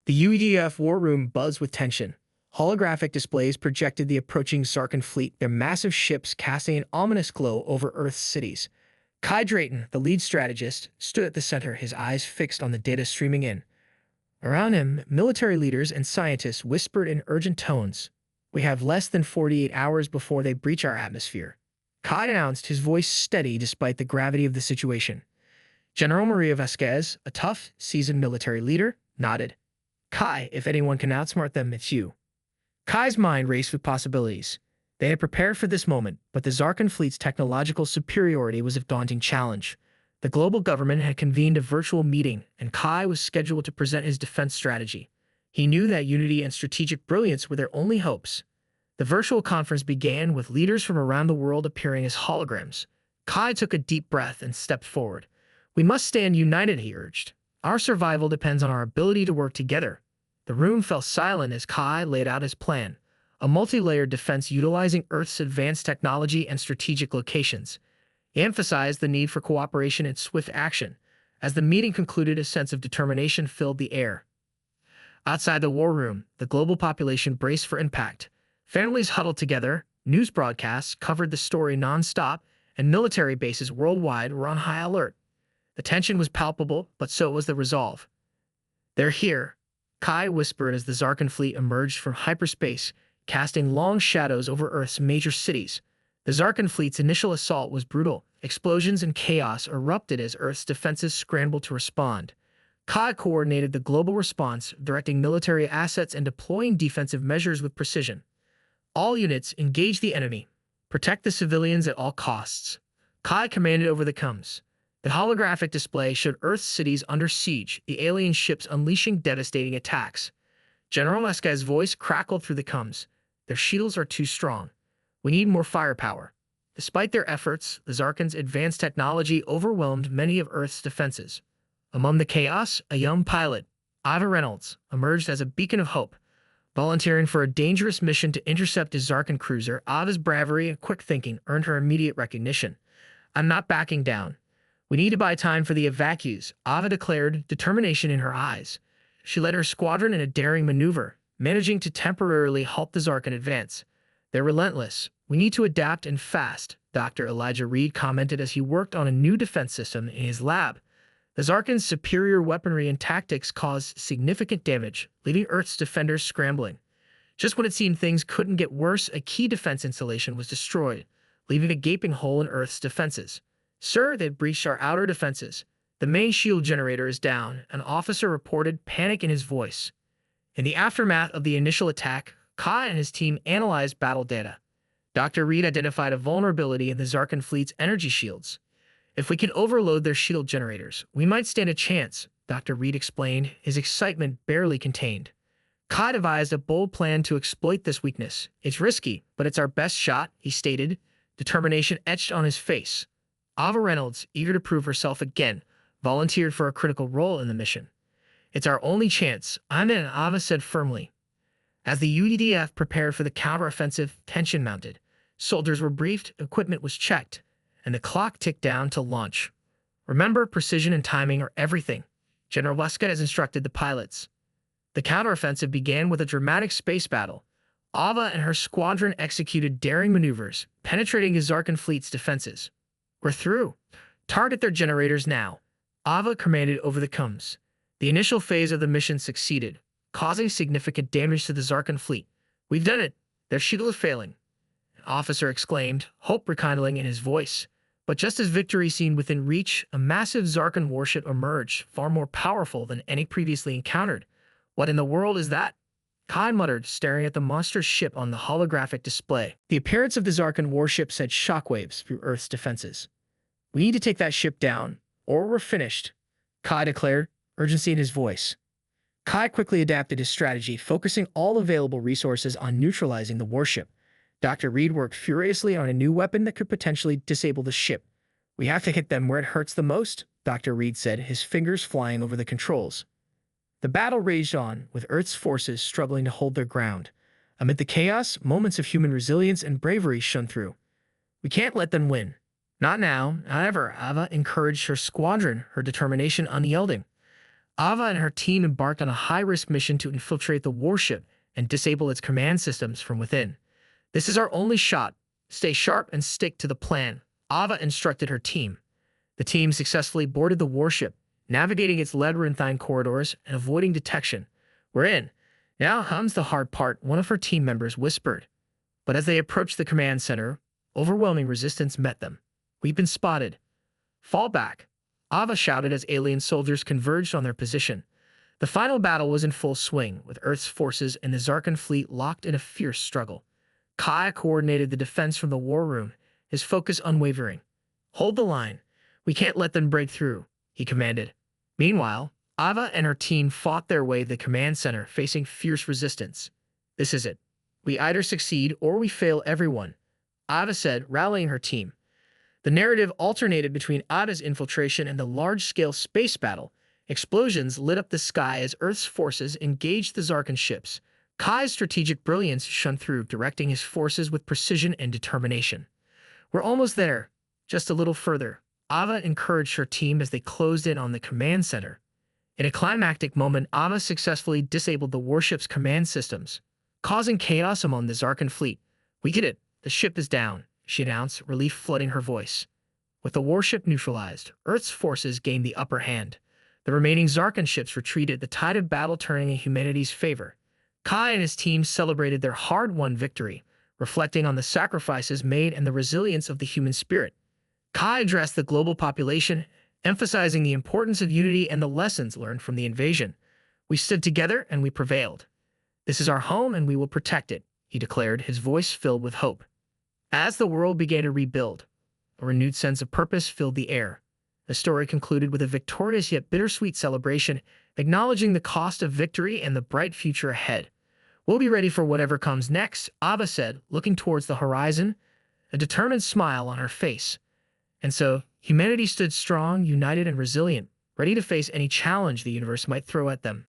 The UEDF war room buzzed with tension. Holographic displays projected the approaching Zarkan fleet, their massive ships casting an ominous glow over Earth's cities. Kai Drayton, the lead strategist, stood at the center, his eyes fixed on the data streaming in. Around him, military leaders and scientists whispered in urgent tones. "We have less than 48 hours before they breach our atmosphere." Kai announced, his voice steady despite the gravity of the situation. General Maria Vasquez, a tough, seasoned military leader, nodded. "Kai, if anyone can outsmart them, it's you." Kai's mind raced with possibilities. They had prepared for this moment, but the Zarkan fleet's technological superiority was a daunting challenge. The global government had convened a virtual meeting, and Kai was scheduled to present his defense strategy. He knew that unity and strategic brilliance were their only hopes. The virtual conference began with leaders from around the world appearing as holograms. Kai took a deep breath and stepped forward. "We must stand united," he urged. "Our survival depends on our ability to work together." The room fell silent as Kai laid out his plan, a multi-layered defense utilizing Earth's advanced technology and strategic locations. He emphasized the need for cooperation and swift action. As the meeting concluded, a sense of determination filled the air. Outside the war room, the global population braced for impact. Families huddled together, news broadcasts covered the story non-stop, and military bases worldwide were on high alert. The tension was palpable, but so was the resolve. "They're here," Kai whispered as the Zarkan fleet emerged from hyperspace, casting long shadows over Earth's major cities. The Zarkan fleet's initial assault was brutal. Explosions and chaos erupted as Earth's defenses scrambled to respond. Kai coordinated the global response, directing military assets and deploying defensive measures with precision. "All units, engage the enemy. Protect the civilians at all costs," Kai commanded over the comms. The holographic display showed Earth's cities under siege, the alien ships unleashing devastating attacks. General Vasquez's voice crackled through the comms. "Their shields are too strong. We need more firepower." Despite their efforts, the Zarkan's advanced technology overwhelmed many of Earth's defenses. Among the chaos, a young pilot, Ava Reynolds, emerged as a beacon of hope. Volunteering for a dangerous mission to intercept a Zarkan cruiser, Ava's bravery and quick thinking earned her immediate recognition. "I'm not backing down. We need to buy time for the evacuees," Ava declared, determination in her eyes. She led her squadron in a daring maneuver, managing to temporarily halt the Zarkan advance. "They're relentless. We need to adapt and fast," Dr. Elijah Reed commented as he worked on a new defense system in his lab. The Zarkan's superior weaponry and tactics caused significant damage, leaving Earth's defenders scrambling. Just when it seemed things couldn't get worse, a key defense installation was destroyed, leaving a gaping hole in Earth's defenses. "Sir, they've breached our outer defenses. The main shield generator is down," an officer reported, panic in his voice. In the aftermath of the initial attack, Kai and his team analyzed battle data. Dr. Reed identified a vulnerability in the Zarkan fleet's energy shields. "If we can overload their shield generators, we might stand a chance," Dr. Reed explained, his excitement barely contained. Kai devised a bold plan to exploit this weakness. "It's risky, but it's our best shot," he stated, determination etched on his face. Ava Reynolds, eager to prove herself again, volunteered for a critical role in the mission. "It's our only chance," Anna and Ava said firmly. As the UEDF prepared for the counteroffensive, tension mounted. Soldiers were briefed, equipment was checked, and the clock ticked down to launch. "Remember, precision and timing are everything," General Vasquez instructed the pilots. The counteroffensive began with a dramatic space battle. Ava and her squadron executed daring maneuvers, penetrating the Zarkan fleet's defenses. "We're through. Target their generators now," Ava commanded over the comms. The initial phase of the mission succeeded, causing significant damage to the Zarkan fleet. "We've done it. Their shield is failing," an officer exclaimed, hope rekindling in his voice. But just as victory seemed within reach, a massive Zarkan warship emerged, far more powerful than any previously encountered. "What in the world is that?" Kai muttered, staring at the monstrous ship on the holographic display. The appearance of the Zarkan warship sent shockwaves through Earth's defenses. "We need to take that ship down, or we're finished," Kai declared, urgency in his voice. Kai quickly adapted his strategy, focusing all available resources on neutralizing the warship. Dr. Reed worked furiously on a new weapon that could potentially disable the ship. "We have to hit them where it hurts the most," Dr. Reed said, his fingers flying over the controls. The battle raged on, with Earth's forces struggling to hold their ground. Amid the chaos, moments of human resilience and bravery shone through. "We can't let them win. Not now, not ever," Ava encouraged her squadron, her determination unyielding. Ava and her team embarked on a high-risk mission to infiltrate the warship and disable its command systems from within. This is our only shot. Stay sharp and stick to the plan, Ava instructed her team. The team successfully boarded the warship, navigating its labyrinthine corridors and avoiding detection. "We're in. Now comes the hard part," one of her team members whispered. But as they approached the command center, overwhelming resistance met them. "We've been spotted." "Fall back," Ava shouted as alien soldiers converged on their position. The final battle was in full swing, with Earth's forces and the Zarkan fleet locked in a fierce struggle. Kai coordinated the defense from the war room, his focus unwavering. "Hold the line. We can't let them break through," he commanded. Meanwhile, Ava and her team fought their way to the command center, facing fierce resistance. "This is it. We either succeed or we fail everyone," Ava said, rallying her team. The narrative alternated between Ava's infiltration and the large-scale space battle. Explosions lit up the sky as Earth's forces engaged the Zarkan ships. Kai's strategic brilliance shone through, directing his forces with precision and determination. "We're almost there. Just a little further," Ava encouraged her team as they closed in on the command center. In a climactic moment, Ava successfully disabled the warship's command systems, causing chaos among the Zarkan fleet. "We did it. The ship is down," she announced, relief flooding her voice. With the warship neutralized, Earth's forces gained the upper hand. The remaining Zarkan ships retreated, the tide of battle turning in humanity's favor. Kai and his team celebrated their hard-won victory, reflecting on the sacrifices made and the resilience of the human spirit. Kai addressed the global population, emphasizing the importance of unity and the lessons learned from the invasion. "We stood together and we prevailed. This is our home and we will protect it," he declared, his voice filled with hope. As the world began to rebuild, a renewed sense of purpose filled the air. The story concluded with a victorious yet bittersweet celebration, acknowledging the cost of victory and the bright future ahead. "We'll be ready for whatever comes next," Ava said, looking towards the horizon, a determined smile on her face. And so, humanity stood strong, united, and resilient, ready to face any challenge the universe might throw at them.